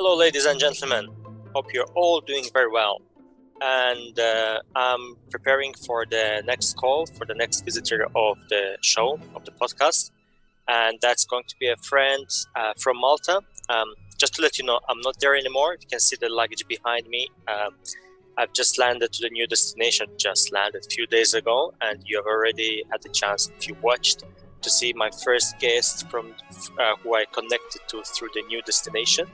Hello, ladies and gentlemen. Hope you're all doing very well. And I'm preparing for the next call, for the next visitor of the show, of the podcast. And that's going to be a friend from Malta. Just to let you know, I'm not there anymore. You can see the luggage behind me. I've just landed to the new destination, just landed a few days ago. And you have already had the chance, if you watched, to see my first guest from who I connected to through the new destination.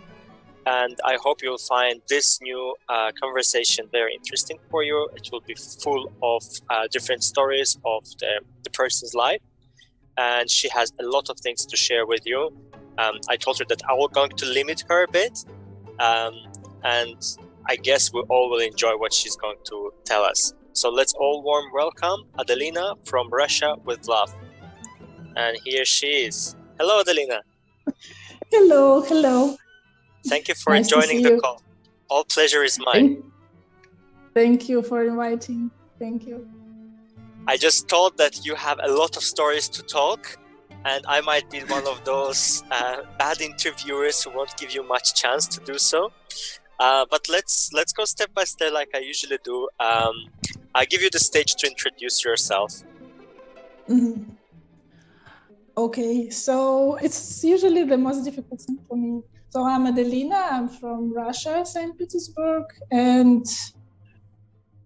And I hope you'll find this new conversation very interesting for you. It will be full of different stories of the person's life. And she has a lot of things to share with you. I told her that I was going to limit her a bit. And I guess we all will enjoy what she's going to tell us. So let's all warm welcome Adelina from Russia with love. And here she is. Hello, Adelina. Hello. Thank you for nice joining the call. All pleasure is mine. Thank you for inviting. Thank you. I just thought that you have a lot of stories to talk, and I might be one of those bad interviewers who won't give you much chance to do so. But let's go step by step like I usually do. I give you the stage to introduce yourself. Mm-hmm. Okay, so it's usually the most difficult thing for me. So I'm Adelina, I'm from Russia, St. Petersburg, and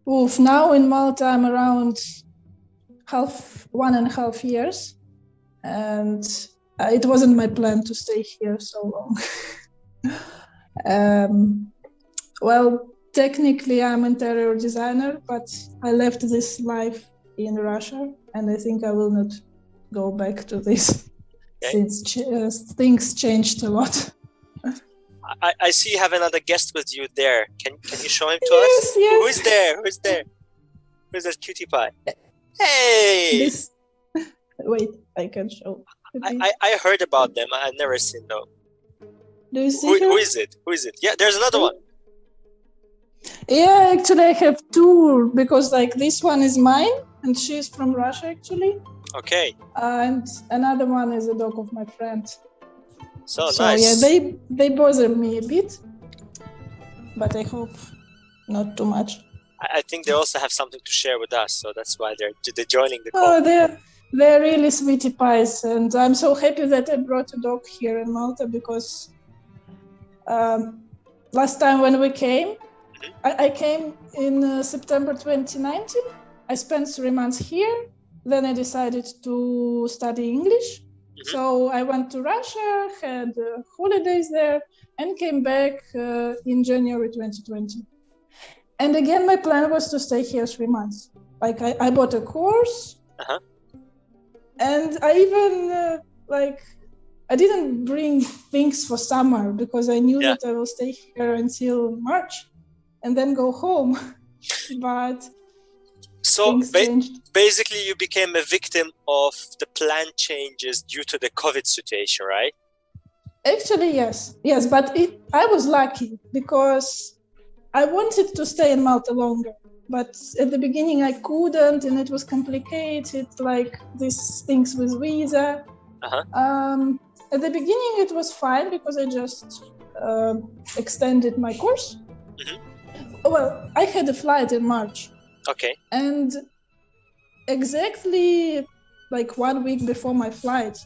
now in Malta I'm around 1.5 years, and it wasn't my plan to stay here so long. Well, technically I'm an interior designer, but I left this life in Russia, and I think I will not go back to this since things changed a lot. I see you have another guest with you there. Can you show him to us? Yes. Who's there? Who's that cutie pie? Hey! Wait, I can show. I heard about them. I've never seen them. Do you see who is it? Yeah, there's another one. Yeah, actually I have two, because this one is mine and she's from Russia actually. Okay. And another one is a dog of my friend. So nice. Yeah, they bother me a bit, but I hope not too much. I think they also have something to share with us, so that's why they're joining the call. Oh, they're really sweetie pies, and I'm so happy that I brought a dog here in Malta, because last time when we came, I came in September 2019. I spent 3 months here. Then I decided to study English. So I went to Russia, had holidays there, and came back in January 2020. And again, my plan was to stay here 3 months. I bought a course, and I even I didn't bring things for summer, because I knew that I will stay here until March and then go home. But so basically you became a victim of the plan changes due to the COVID situation, right? Actually, yes, but I was lucky, because I wanted to stay in Malta longer, but at the beginning I couldn't, and it was complicated, these things with visa. At the beginning it was fine, because I just extended my course. Well, I had a flight in March. Okay. And exactly 1 week before my flight,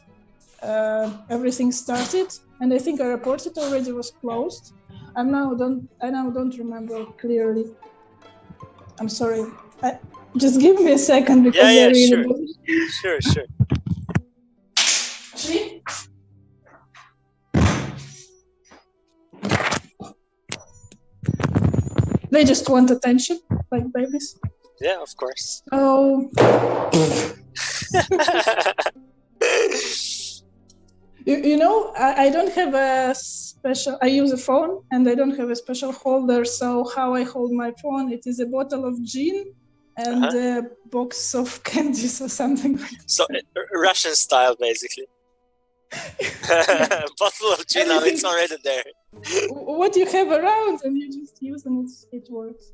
everything started, and I think airport it already was closed. I now don't remember clearly. I'm sorry. Just give me a second, because they're really Sure. See? They just want attention, like babies. Yeah, of course. Oh. I don't have a special, I use a phone, and I don't have a special holder, so how I hold my phone, it is a bottle of gin and a box of candies or something like that. So Russian style, basically. Bottle of gin, now it's already there. What you have around, and you just use, and it works.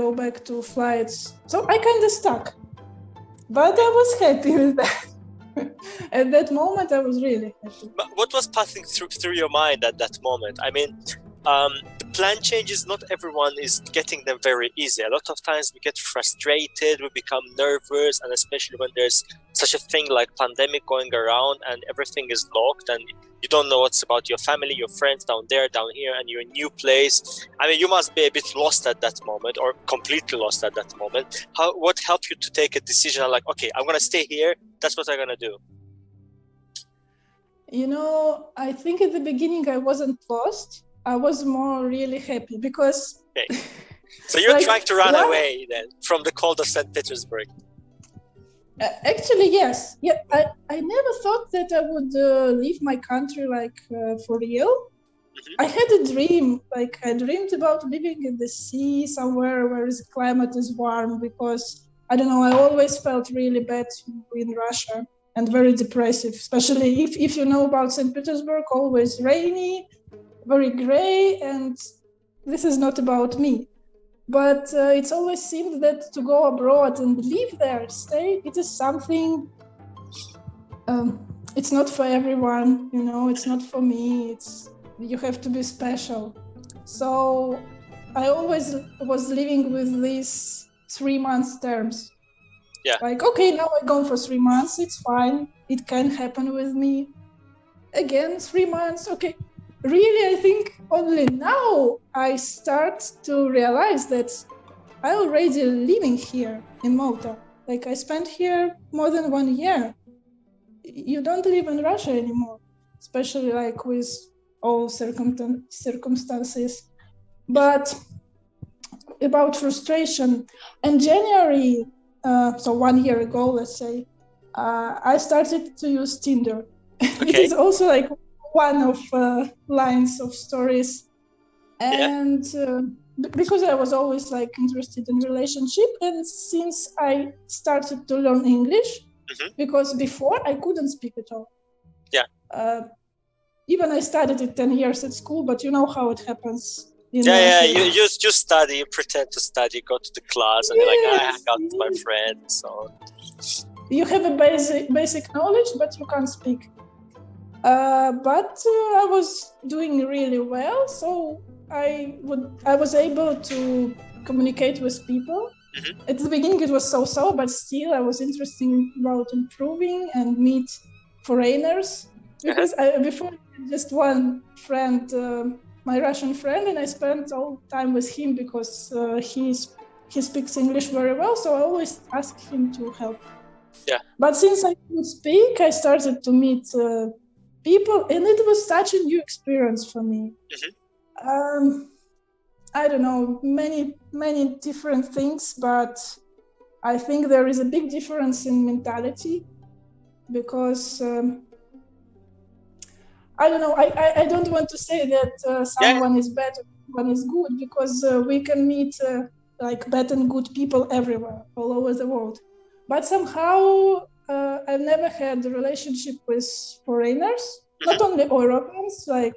Go back to flights. So I kind of stuck, but I was happy with that. At that moment, I was really happy. But what was passing through your mind at that moment? I mean, the plan changes, not everyone is getting them very easy. A lot of times we get frustrated, we become nervous, and especially when there's such a thing like pandemic going around and everything is locked and you don't know what's about your family, your friends down there, down here, and you're in a new place. I mean, you must be a bit lost at that moment or completely lost at that moment. What helped you to take a decision like, okay, I'm going to stay here, that's what I'm going to do? I think at the beginning I wasn't lost. I was more really happy because... Okay. So you're trying to run away then from the cold of St. Petersburg? Actually, yes. Yeah, I never thought that I would leave my country for real. Mm-hmm. I had a dream, I dreamed about living in the sea somewhere where the climate is warm because, I don't know, I always felt really bad in Russia and very depressive, especially if you know about St. Petersburg, always rainy, very gray, and this is not about me. But it's always seemed that to go abroad and live there, stay, it is something, it's not for everyone, it's not for me, you have to be special. So I always was living with these 3 months terms. Yeah. Okay, now I'm gone for 3 months, it's fine, it can happen with me. Again, 3 months, okay. Really, I think only now I start to realize that I already living here in Malta. I spent here more than 1 year. You don't live in Russia anymore, especially with all circumstances. But about frustration, in January, so 1 year ago, let's say, I started to use Tinder. Okay. It is also one of lines of stories, and because I was always interested in relationship, and since I started to learn English, mm-hmm. because before I couldn't speak at all. Yeah. Even I studied it 10 years at school, but you know how it happens. You study, you pretend to study, go to the class, and you're I hang out with my friends. So you have a basic knowledge, but you can't speak. But I was doing really well, so I was able to communicate with people. Mm-hmm. At the beginning it was so, but still I was interested about improving and meet foreigners. Because before just one friend, my Russian friend, and I spent all time with him because he speaks English very well, so I always asked him to help. Yeah. But since I could speak, I started to meet people, and it was such a new experience for me. Mm-hmm. I don't know, many different things, but I think there is a big difference in mentality because I don't know, I don't want to say that someone is bad or someone is good, because we can meet bad and good people everywhere, all over the world. But somehow I've never had a relationship with foreigners, mm-hmm. not only Europeans, I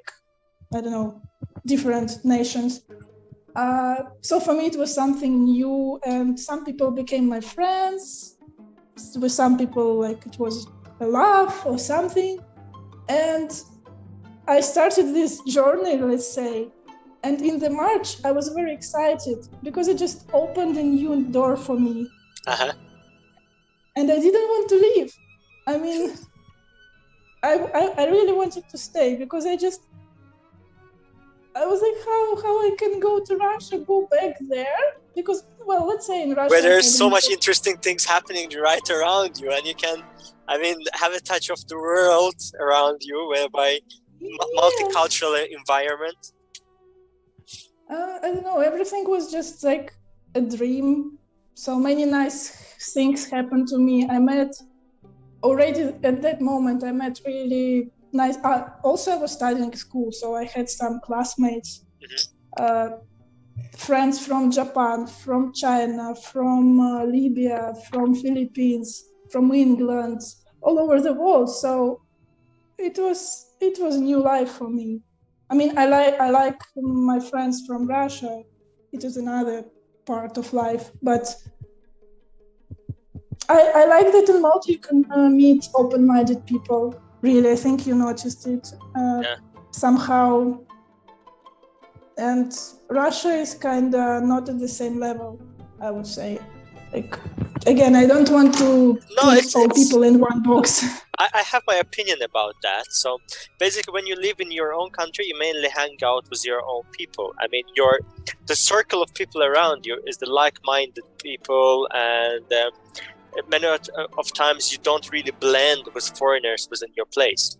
don't know, different nations. So for me it was something new, and some people became my friends. With some people it was a love or something. And I started this journey, let's say, and in the March I was very excited because it just opened a new door for me. Uh-huh. And I didn't want to leave. I mean, I really wanted to stay because I was how I can go to Russia, go back there, because, well, let's say in Russia... Where there's so much interesting things happening right around you, and you can, have a touch of the world around you, whereby multicultural environment. I don't know, everything was just like a dream. So many nice things happened to me. Already at that moment, I met really nice. Also, I was studying school, so I had some classmates, mm-hmm. Friends from Japan, from China, from Libya, from Philippines, from England, all over the world. So it was a new life for me. I like my friends from Russia. It is another part of life, but I like that in Malta you can meet open-minded people. Really, I think you noticed it somehow. And Russia is kind of not at the same level, I would say. Like, again, I don't want to put all people in one box. I have my opinion about that. So basically, when you live in your own country, you mainly hang out with your own people. I mean, the circle of people around you is the like-minded people, and many of times you don't really blend with foreigners within your place.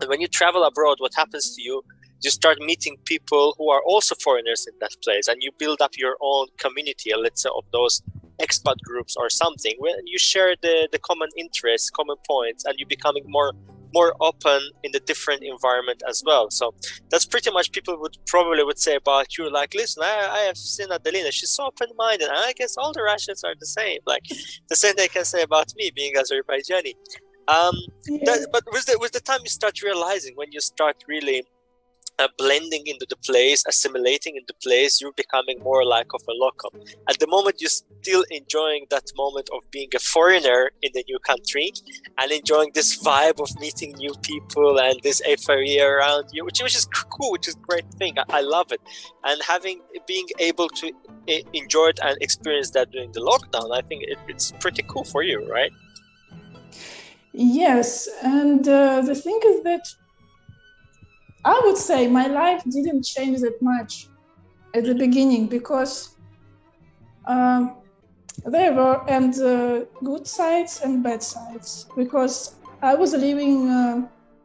And when you travel abroad, what happens to you? You start meeting people who are also foreigners in that place, and you build up your own community, let's say, of those expat groups or something, where you share the common interests, common points, and you're becoming more open in the different environment as well. So that's pretty much people would say about you, like, listen, I have seen Adelina, she's so open-minded, and I guess all the Russians are the same. Like the same they can say about me being Azerbaijani. But with the time you start realizing, when you start really blending into the place, assimilating in the place, you're becoming more like of a local. At the moment, you're still enjoying that moment of being a foreigner in the new country and enjoying this vibe of meeting new people and this euphoria around you, which is cool, which is a great thing. I love it. And being able to enjoy it and experience that during the lockdown, I think it's pretty cool for you, right? Yes, and the thing is that I would say my life didn't change that much at the beginning, because there were good sides and bad sides, because I was living,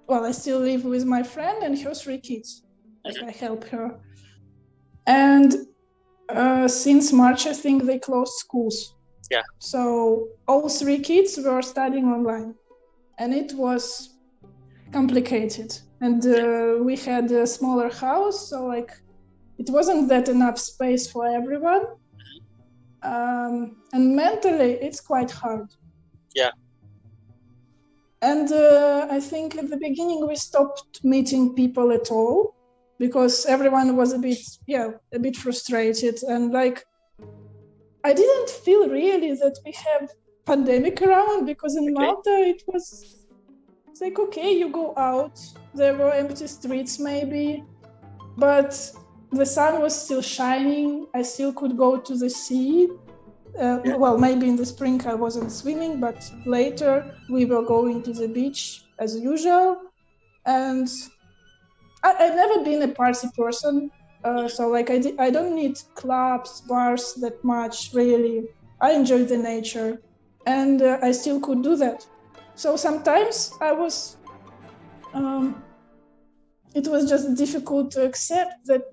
I still live with my friend and her 3 kids. Like, I help her. And since March, I think they closed schools. Yeah. So all 3 kids were studying online, and it was complicated. And we had a smaller house, so like it wasn't that enough space for everyone. And mentally, it's quite hard. Yeah. And I think at the beginning we stopped meeting people at all, because everyone was a bit frustrated, and like I didn't feel really that we have pandemic around, because in Malta it's like, okay, you go out, there were empty streets maybe, but the sun was still shining, I still could go to the sea. Well, maybe in the spring I wasn't swimming, but later we were going to the beach as usual. And I've never been a party person, so like I don't need clubs, bars that much, really. I enjoy the nature, and I still could do that. So sometimes it was just difficult to accept that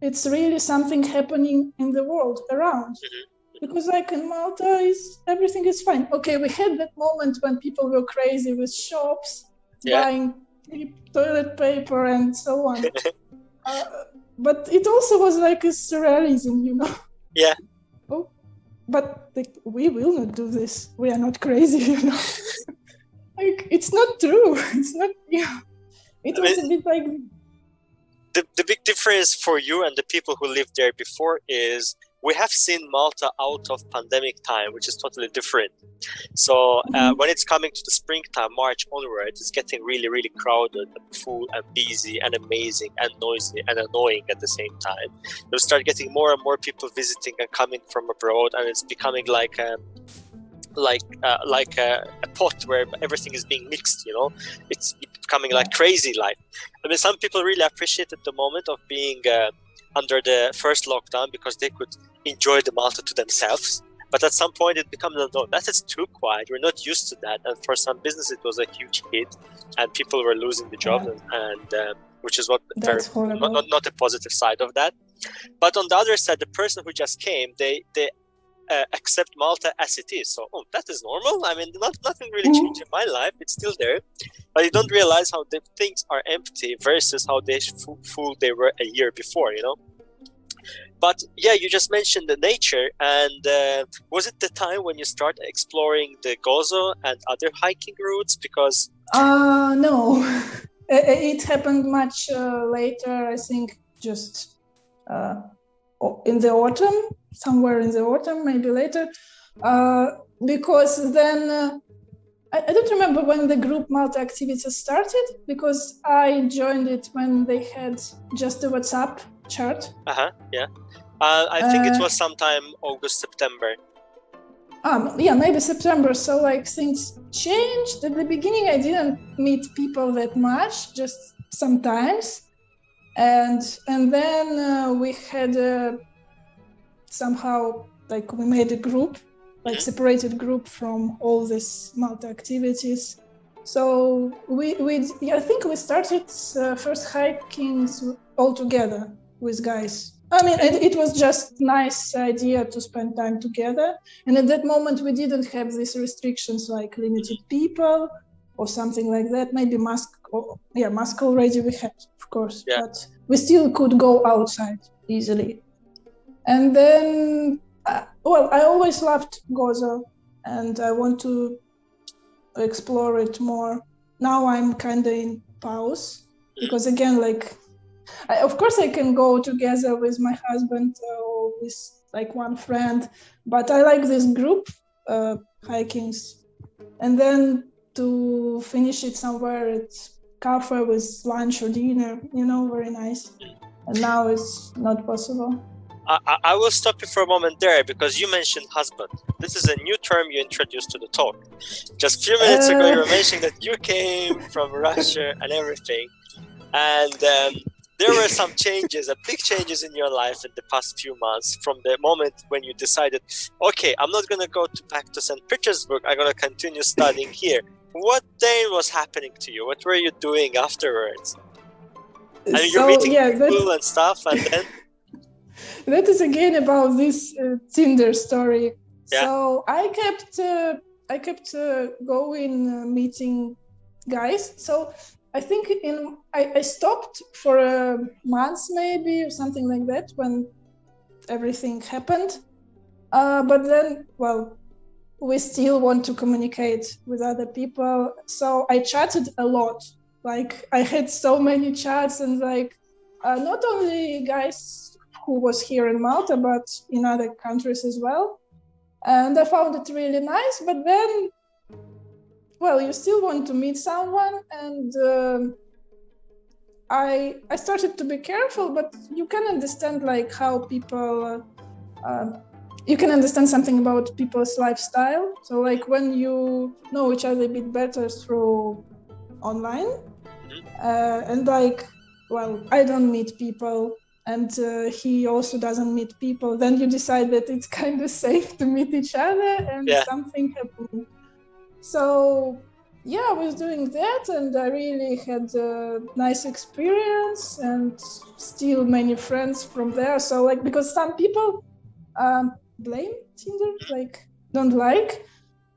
it's really something happening in the world around. Because like in Malta, everything is fine. Okay, we had that moment when people were crazy with shops, buying toilet paper and so on. But it also was like a surrealism, you know? Yeah. Oh, but like, we will not do this. We are not crazy, you know? Like, it's not true. It's not, It was a bit like... The big difference for you and the people who lived there before is we have seen Malta out of pandemic time, which is totally different. So when it's coming to the springtime, March onward, it's getting really, really crowded and full and busy and amazing and noisy and annoying at the same time. You'll start getting more and more people visiting and coming from abroad, and it's becoming like a pot where everything is being mixed, you know. It's becoming like crazy life. I mean, some people really appreciated the moment of being under the first lockdown because they could enjoy the Malta to themselves. But at some point it becomes, no, that is too quiet. We're not used to that. And for some business, it was a huge hit and people were losing the jobs, and which is not a positive side of that. But on the other side, the person who just came, they accept Malta as it is. So, that is normal. I mean, nothing really changed in my life. It's still there. But you don't realize how the things are empty versus how full they were a year before, you know? But yeah, you just mentioned the nature. And was it the time when you started exploring the Gozo and other hiking routes? Because... no. It happened much later, I think, just in the autumn, somewhere in the autumn, maybe later. because then I don't remember when the group Malta activities started, because I joined it when they had just the WhatsApp chat. Yeah. I think it was sometime August, September. Yeah, maybe September. So like things changed. At the beginning, I didn't meet people that much, just sometimes, and then we had somehow like we made a group, like separated group from all these Malta activities. So I think we started first hikings all together with guys. I mean, it was just nice idea to spend time together. And at that moment, we didn't have these restrictions like limited people or something like that. Maybe mask already we had, of course, but we still could go outside easily. And then, I always loved Gozo, and I want to explore it more. Now I'm kind of in pause, because again, of course I can go together with my husband or with like one friend, but I like this group hikings. And then to finish it somewhere at cafe with lunch or dinner, very nice. And now it's not possible. I will stop you for a moment there, because you mentioned husband. This is a new term you introduced to the talk. Just a few minutes ago, you were mentioning that you came from Russia and everything. And there were some changes, big changes in your life in the past few months, from the moment when you decided, okay, I'm not going to go back to St. Petersburg. I'm going to continue studying here. What then was happening to you? What were you doing afterwards? I mean, you're meeting people and stuff, and then... That is again about this Tinder story. Yeah. So I kept going meeting guys. So I think I stopped for a month maybe or something like that when everything happened. But then, we still want to communicate with other people. So I chatted a lot. Like I had so many chats, and not only guys who was here in Malta, but in other countries as well. And I found it really nice, but then, you still want to meet someone, and I started to be careful, but you can understand how people, you can understand something about people's lifestyle. So when you know each other a bit better through online, and I don't meet people, and he also doesn't meet people, then you decide that it's kind of safe to meet each other, and something happened. So I was doing that, and I really had a nice experience, and still many friends from there. So because some people blame Tinder, don't like,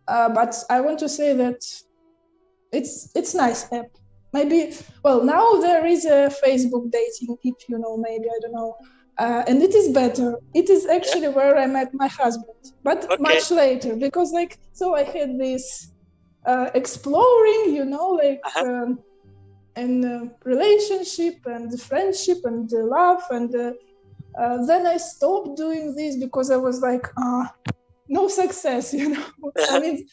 but I want to say that it's nice app. Maybe, now there is a Facebook dating, if you know, maybe, I don't know. And it is better. It is actually where I met my husband, but much later, because so I had this exploring, and relationship and friendship and love. And then I stopped doing this because I was no success, I mean,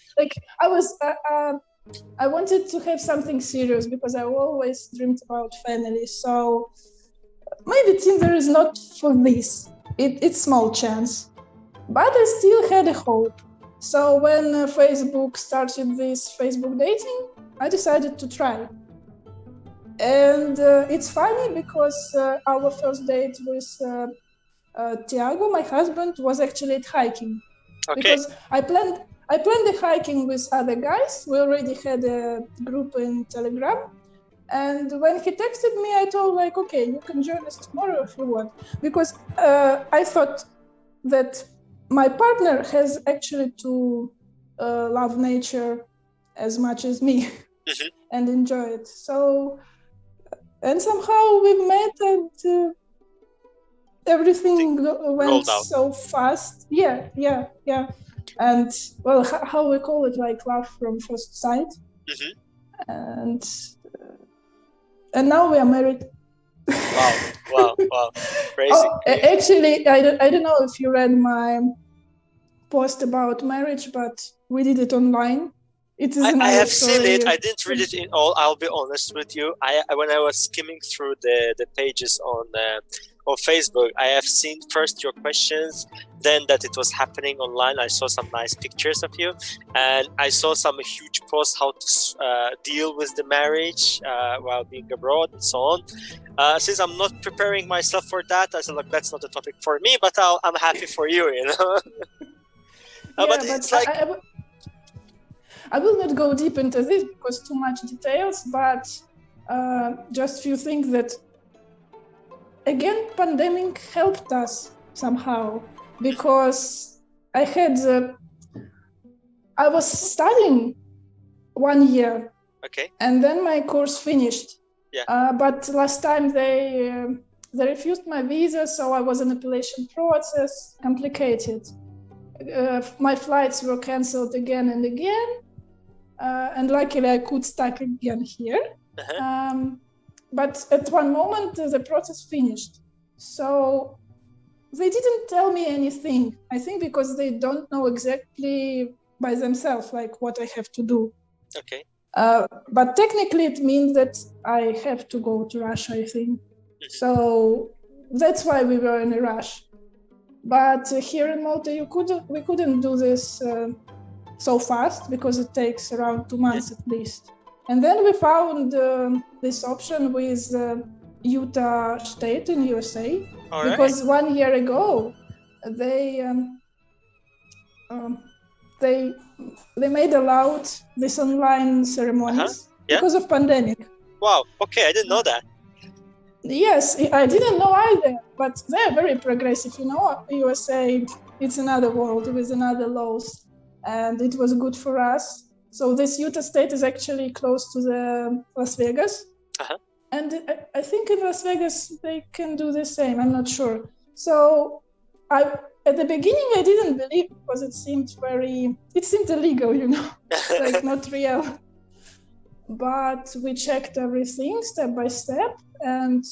I wanted to have something serious because I always dreamed about family. So maybe Tinder is not for this. It's small chance, but I still had a hope. So when Facebook started this Facebook dating, I decided to try. And it's funny because our first date with Tiago, my husband, was actually at hiking. Okay. Because I planned the hiking with other guys. We already had a group in Telegram. And when he texted me, I told okay, you can join us tomorrow if you want. Because I thought that my partner has actually to love nature as much as me and enjoy it. So, and somehow we met, and everything went so fast. Yeah. And how we call it, love from first sight. And now we are married. Wow. Crazy. Actually, I don't know if you read my post about marriage, but we did it online. It is I have story. seen it. I didn't read it in all. I'll be honest with you. When I was skimming through the pages on Facebook, I have seen first your questions, then that it was happening online. I saw some nice pictures of you, and I saw some huge posts how to deal with the marriage while being abroad and so on. Since I'm not preparing myself for that, I said, look, that's not a topic for me, but I'm happy for you, you know. But it's like. I will not go deep into this because too much details, but just few things that, again, pandemic helped us somehow, because I was studying 1 year, okay, and then my course finished. Yeah. But last time they refused my visa, so I was in appellation process, complicated. My flights were cancelled again and again. And luckily I could start again here. But at one moment the process finished. So they didn't tell me anything. I think because they don't know exactly by themselves like what I have to do. Okay. But technically it means that I have to go to Russia, I think. So that's why we were in a rush. But here in Malta we couldn't do this so fast because it takes around 2 months at least. And then we found this option with Utah State in USA. All because right. 1 year ago they made allowed this online ceremonies because of pandemic. Wow. Okay, I didn't know that. Yes, I didn't know either, but they're very progressive. You know, USA, it's another world with another laws. And it was good for us. So this Utah State is actually close to the Las Vegas. And I think in Las Vegas, they can do the same. I'm not sure. So at the beginning, I didn't believe because it seemed illegal, you know, like not real. But we checked everything step by step. And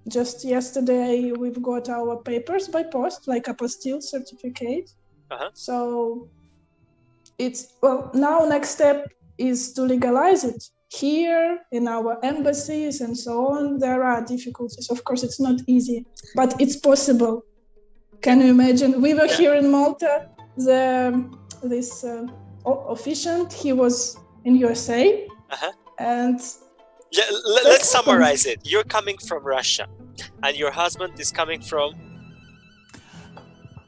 just yesterday, we've got our papers by post, like apostille certificate. So now next step is to legalize it here in our embassies and so on. There are difficulties. Of course, it's not easy, but it's possible. Can you imagine? We were here in Malta. This officiant, he was in USA, and let's summarize it. You're coming from Russia, and your husband is coming from.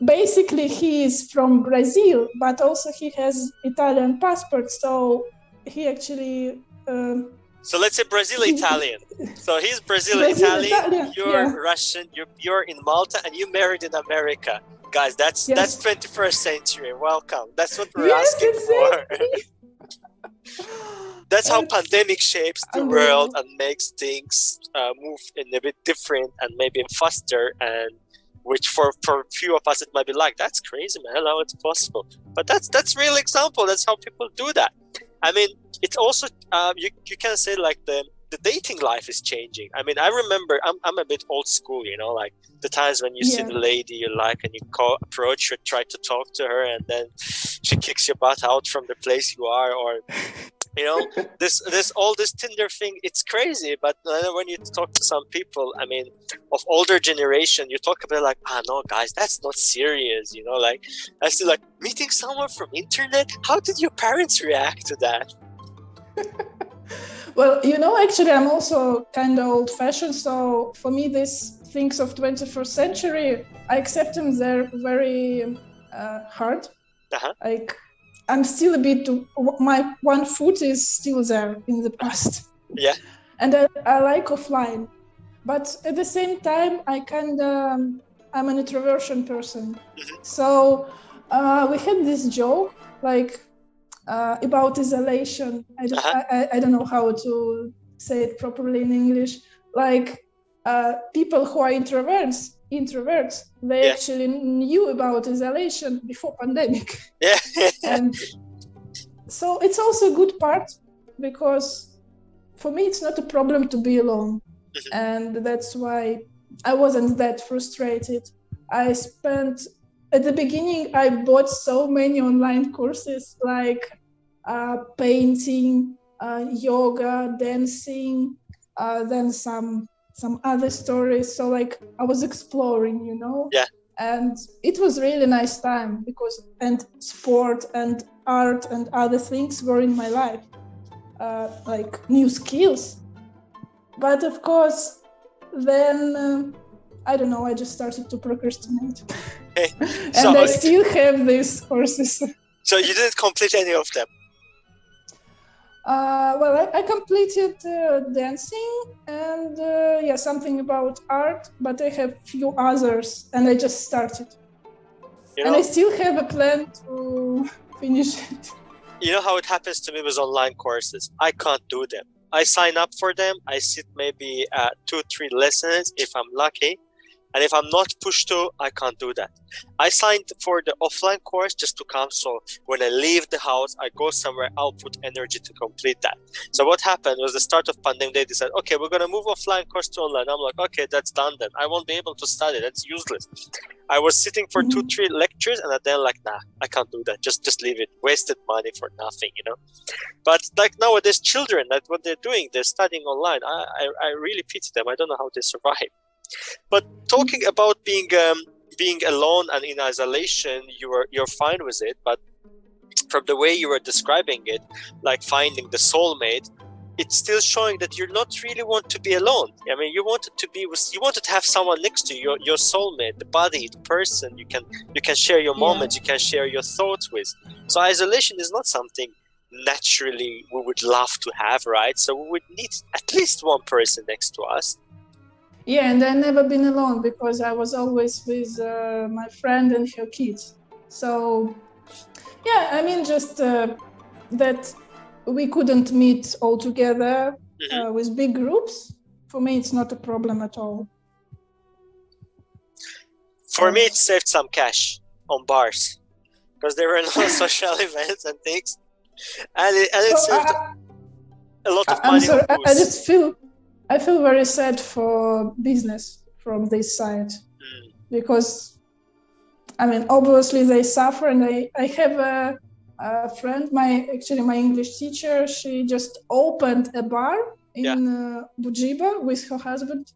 Basically, he is from Brazil, but also he has Italian passport. So he actually. So let's say Brazil-Italian. So he's Brazil-Italian. You're Russian. You're in Malta, and you married in America. Guys, that's 21st century. Welcome. That's what we're asking for. That's how pandemic shapes the world and makes things move in a bit different and maybe faster, and which for a few of us it might be like, that's crazy, man, how it's possible. But that's real example. That's how people do that. I mean, it's also you can say like the dating life is changing. I mean, I remember I'm a bit old school, you know, like the times when you see the lady you like and you approach her, try to talk to her, and then she kicks your butt out from the place you are, or you know, this all this Tinder thing, it's crazy. But when you talk to some people, I mean, of older generation, you talk about like, no, guys, that's not serious. You know, like I still like meeting someone from internet. How did your parents react to that? Well, you know, actually, I'm also kind of old-fashioned. So for me, these things of 21st century, I accept them. They're very hard. Like. I'm still a bit, my one foot is still there in the past. Yeah. And I like offline. But at the same time, I'm an introversion person. So we had this joke, like about isolation. I don't know how to say it properly in English. Like people who are introverts, they actually knew about isolation before pandemic. Yeah. And so it's also a good part, because for me it's not a problem to be alone. And that's why I wasn't that frustrated. I spent at the beginning, I bought so many online courses like painting, yoga, dancing, then some other stories. So like I was exploring, Yeah. and it was really nice time and sport and art and other things were in my life, like new skills. But of course, then I don't know, I just started to procrastinate. And I still have these courses. So you didn't complete any of them? Well, I completed dancing and something about art, but I have few others and I just started. And I still have a plan to finish it. You know how it happens to me with online courses? I can't do them. I sign up for them. I sit maybe 2-3 lessons if I'm lucky. And if I'm not pushed to, I can't do that. I signed for the offline course just to come. So when I leave the house, I go somewhere, I'll put energy to complete that. So what happened was the start of pandemic, they decided, okay, we're going to move offline course to online. I'm like, okay, that's done then. I won't be able to study. That's useless. I was sitting for 2-3 lectures and then like, nah, I can't do that. Just leave it. Wasted money for nothing, But like nowadays, children, that's what they're doing. They're studying online. I really pity them. I don't know how they survive. But talking about being alone and in isolation, you're fine with it. But from the way you were describing it, like finding the soulmate, it's still showing that you're not really want to be alone. I mean, you wanted to have someone next to you, your soulmate, the body, the person you can share your moments, you can share your thoughts with. So isolation is not something naturally we would love to have, right? So we would need at least one person next to us. Yeah, and I've never been alone because I was always with my friend and her kids. So, yeah, I mean, just that we couldn't meet all together with big groups. For me, it's not a problem at all. For me, it saved some cash on bars because there were no social events and things. And it saved a lot of money. I'm sorry, I feel very sad for business from this side because, I mean, obviously they suffer, and I have a friend, my English teacher. She just opened a bar in Bujiba with her husband,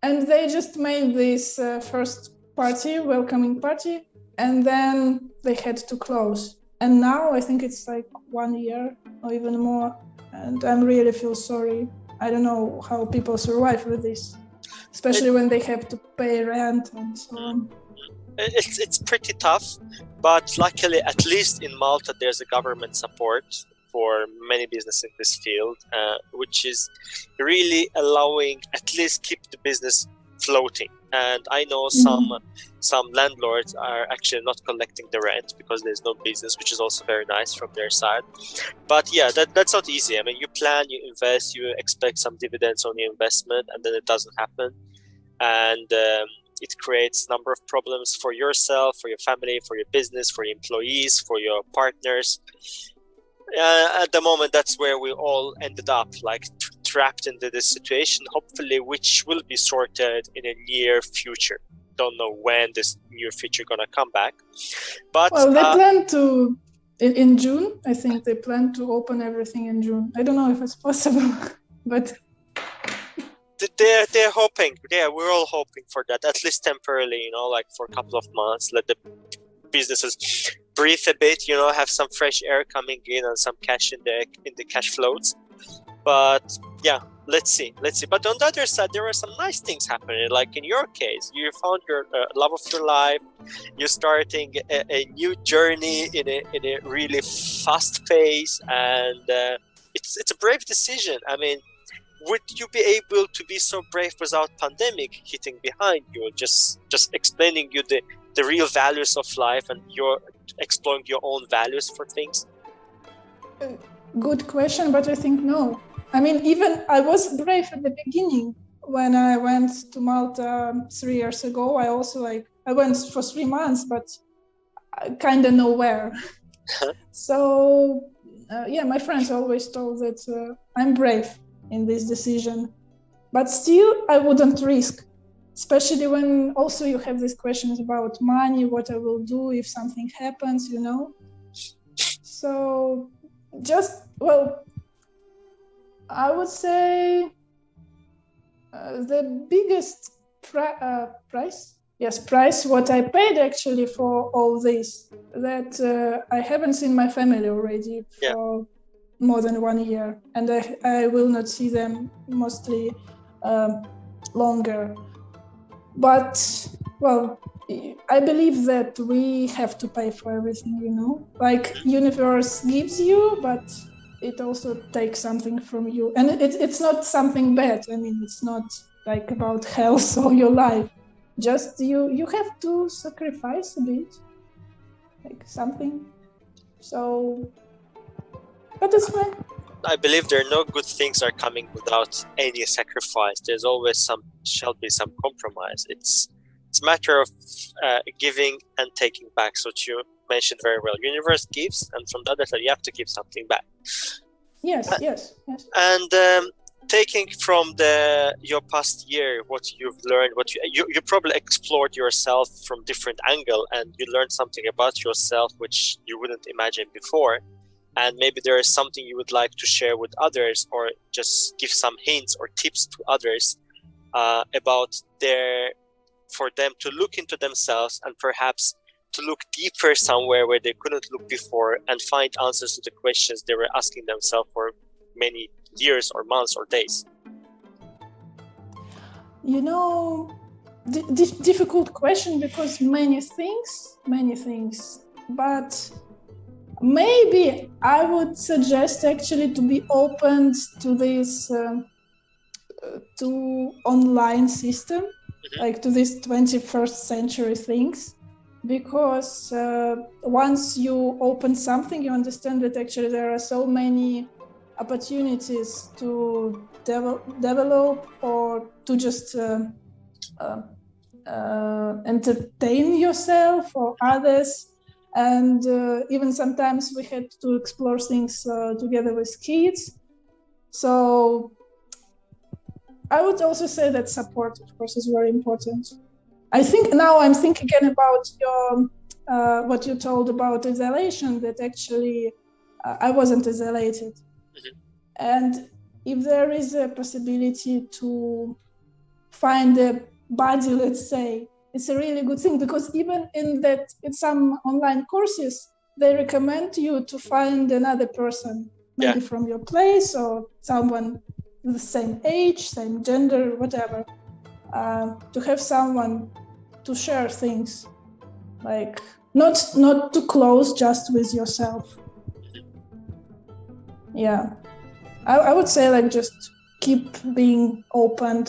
and they just made this first welcoming party, and then they had to close. And now I think it's like 1 year or even more, and I really feel sorry. I don't know how people survive with this, especially when they have to pay rent and so on. It's pretty tough, but luckily, at least in Malta, there's a government support for many businesses in this field, which is really allowing at least keep the business floating. And I know some landlords are actually not collecting the rent because there's no business, which is also very nice from their side. But yeah, that's not easy. I mean, you plan, you invest, you expect some dividends on your investment, and then it doesn't happen. And it creates a number of problems for yourself, for your family, for your business, for your employees, for your partners. At the moment, that's where we all ended up, like trapped into this situation, hopefully, which will be sorted in a near future. Don't know when this near future gonna come back. But well, they plan to in June. I think they plan to open everything in June. I don't know if it's possible, but they're hoping. Yeah, we're all hoping for that, at least temporarily. Like for a couple of months, let the businesses breathe a bit. Have some fresh air coming in and some cash in the cash flows. But yeah, let's see. But on the other side, there are some nice things happening. Like in your case, you found your love of your life. You're starting a new journey in a really fast pace, and it's a brave decision. I mean, would you be able to be so brave without pandemic hitting behind you, just explaining you the real values of life, and you're exploring your own values for things? Good question, but I think no. I mean, even I was brave at the beginning when I went to Malta 3 years ago. I went for 3 months, but kind of nowhere. So my friends always told that I'm brave in this decision, but still I wouldn't risk especially when also you have these questions about money, what I will do if something happens, So I would say the biggest price what I paid actually for all this, that I haven't seen my family already for more than 1 year, and I will not see them mostly longer. But I believe that we have to pay for everything, like universe gives you, but it also takes something from you, and it's not something bad. I mean, it's not like about health or your life. Just you have to sacrifice a bit, like something. So, but it's fine. I believe there are no good things are coming without any sacrifice. There's always shall be some compromise. It's a matter of giving and taking back. So you mentioned very well. Universe gives, and from the other side, you have to give something back. Yes. And taking from your past year, what you've learned, what you probably explored yourself from different angle, and you learned something about yourself which you wouldn't imagine before. And maybe there is something you would like to share with others, or just give some hints or tips to others about for them to look into themselves and perhaps to look deeper somewhere where they couldn't look before and find answers to the questions they were asking themselves for many years or months or days. Difficult question, because many things, but maybe I would suggest actually to be open to this to online system, like to this 21st century things, because once you open something, you understand that actually there are so many opportunities to develop or to just entertain yourself or others. And even sometimes we had to explore things together with kids. So I would also say that support, of course, is very important. I think now I'm thinking again about your what you told about isolation, that actually I wasn't isolated. And if there is a possibility to find a buddy, let's say, it's a really good thing, because even in some online courses, they recommend you to find another person, maybe from your place or someone with the same age, same gender, whatever, to have someone to share things, like not too close, just with yourself. Yeah, I would say like just keep being open.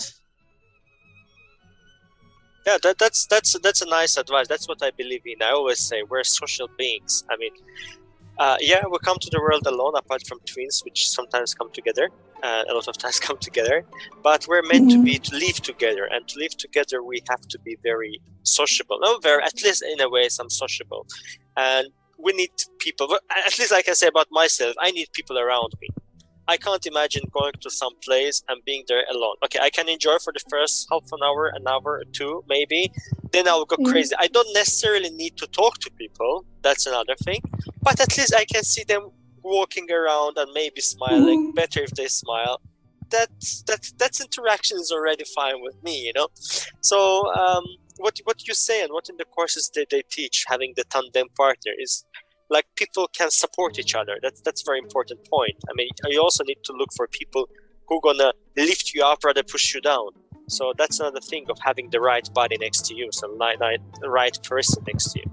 Yeah, that's a nice advice. That's what I believe in. I always say we're social beings. I mean, we come to the world alone, apart from twins, which sometimes come together, a lot of times come together. But we're meant to live together, and to live together, we have to be very sociable. At least in a way, some sociable, and we need people. At least I can say about myself, I need people around me. I can't imagine going to some place and being there alone. Okay, I can enjoy for the first half an hour or two, maybe. Then I'll go crazy. I don't necessarily need to talk to people. That's another thing. But at least I can see them walking around and maybe smiling. Better if they smile. That's interaction is already fine with me, So what you say and what in the courses they teach, having the tandem partner, is like people can support each other. That's a very important point. I mean, you also need to look for people who are gonna lift you up rather push you down. So that's another thing of having the right body next to you, so the right person next to you.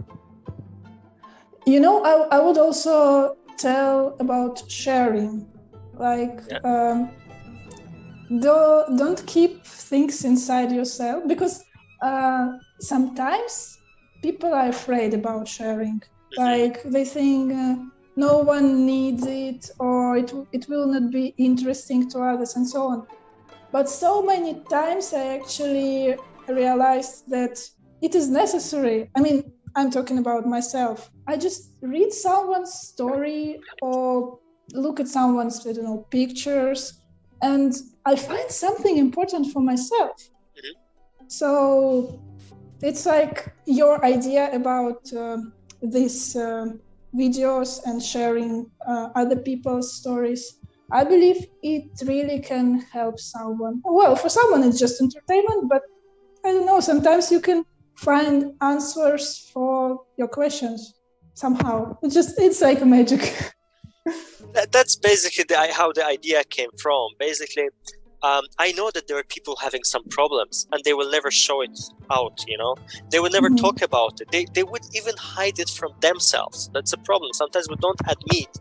I would also tell about sharing. Like, don't keep things inside yourself, because sometimes people are afraid about sharing. Like they think no one needs it, or it will not be interesting to others, and so on. But so many times I actually realized that it is necessary. I mean, I'm talking about myself. I just read someone's story or look at someone's, pictures, and I find something important for myself. So it's like your idea about these videos and sharing other people's stories. I believe it really can help someone. Well, for someone it's just entertainment, but I don't know, sometimes you can find answers for your questions somehow. It's like a magic. That's basically how the idea came from. Basically, I know that there are people having some problems and they will never show it out, They will never talk about it. They would even hide it from themselves. That's a problem. Sometimes we don't admit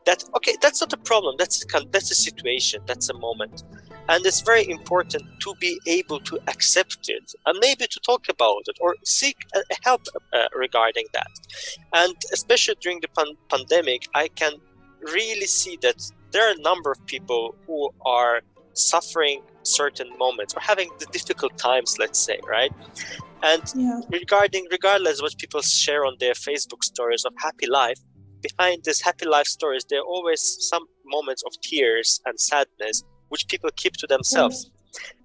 that, okay, that's not a problem. That's a situation. That's a moment. And it's very important to be able to accept it and maybe to talk about it or seek help regarding that. And especially during the pandemic, I can really see that there are a number of people who are suffering certain moments or having the difficult times, let's say, right? And regardless what people share on their Facebook stories of happy life, behind these happy life stories, there are always some moments of tears and sadness which people keep to themselves.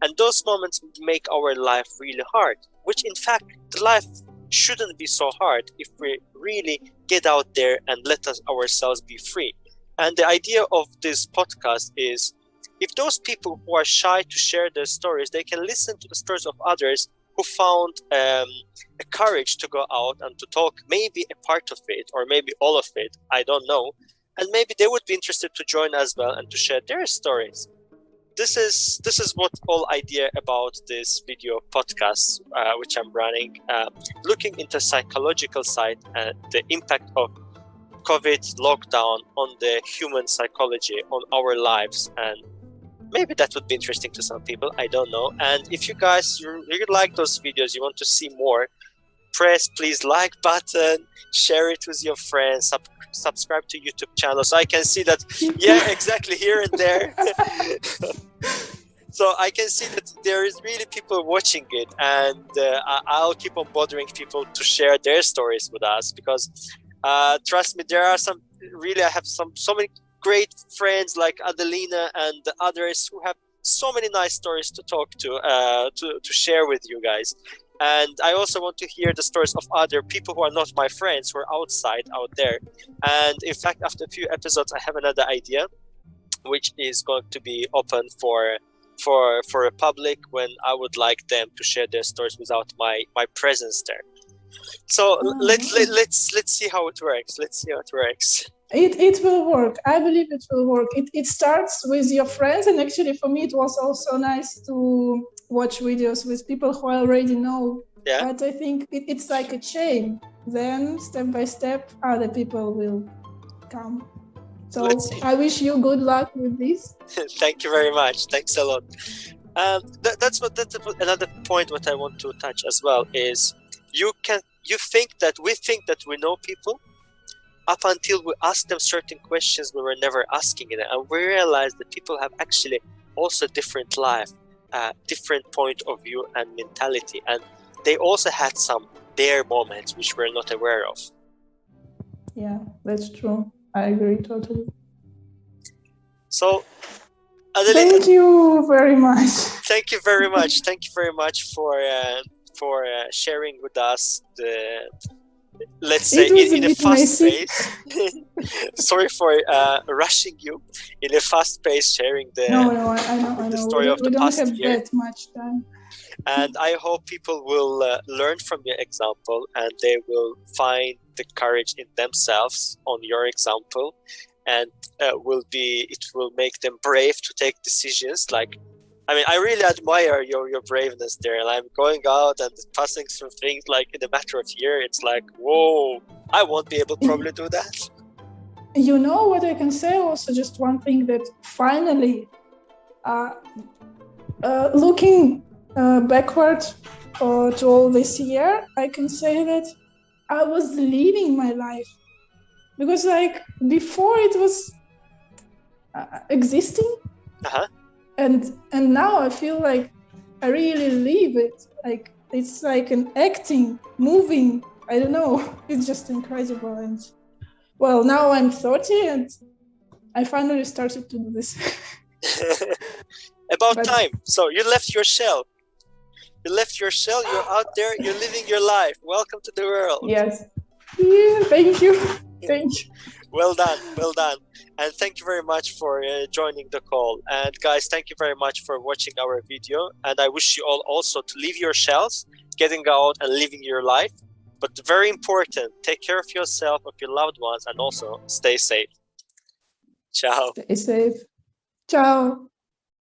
And those moments make our life really hard, which in fact, the life shouldn't be so hard if we really get out there and let ourselves be free. And the idea of this podcast is, if those people who are shy to share their stories, they can listen to the stories of others who found a courage to go out and to talk maybe a part of it or maybe all of it, I don't know. And maybe they would be interested to join as well and to share their stories. This is what whole idea about this video podcast, which I'm running, looking into psychological side and the impact of COVID lockdown on the human psychology, on our lives, and maybe that would be interesting to some people, I don't know. And if you guys really like those videos, you want to see more, press please like button, share it with your friends, subscribe to YouTube channel so I can see that, yeah, exactly, here and there. So I can see that there is really people watching it, and I'll keep on bothering people to share their stories with us, because trust me, there are some really, I have so many great friends like Adelina and others who have so many nice stories to talk to share with you guys. And I also want to hear the stories of other people who are not my friends, who are out there. And in fact, after a few episodes, I have another idea, which is going to be open for a public, when I would like them to share their stories without my presence there. So let's see how it works. It will work. I believe it will work. It starts with your friends, and actually for me it was also nice to watch videos with people who I already know. Yeah. But I think it's like a chain. Then step by step other people will come. So I wish you good luck with this. Thank you very much. Thanks a lot. That's another point what I want to touch as well is, we think that we know people up until we ask them certain questions we were never asking it, and we realize that people have actually also different life, different point of view and mentality, and they also had their moments which we're not aware of. Yeah, that's true. I agree totally. So, Adeline, thank you very much. Thank you very much. Thank you very much for sharing with us the, let's say, in a fast pace. Sorry for rushing you. In a fast pace, sharing the I know. The story of the past year. We don't have that much time. And I hope people will learn from your example, and they will find the courage in themselves on your example, and it will make them brave to take decisions. Like, I mean, I really admire your braveness there, and I'm going out and passing through things like in a matter of a year. It's like, whoa, I won't be able to probably do that. You know what I can say? Also, just one thing, that finally, looking backward to all this year, I can say that I was living my life, because like before it was existing, and now I feel like I really live it. Like it's like an acting, moving. I don't know. It's just incredible. And well, now I'm 30 and I finally started to do this. About time. So you left your shell. You left your shell, you're out there, you're living your life. Welcome to the world. Yes. Yeah, thank you. Thank you. Well done. Well done. And thank you very much for joining the call. And guys, thank you very much for watching our video. And I wish you all also to leave your shells, getting out and living your life. But very important, take care of yourself, of your loved ones, and also stay safe. Ciao. Stay safe. Ciao.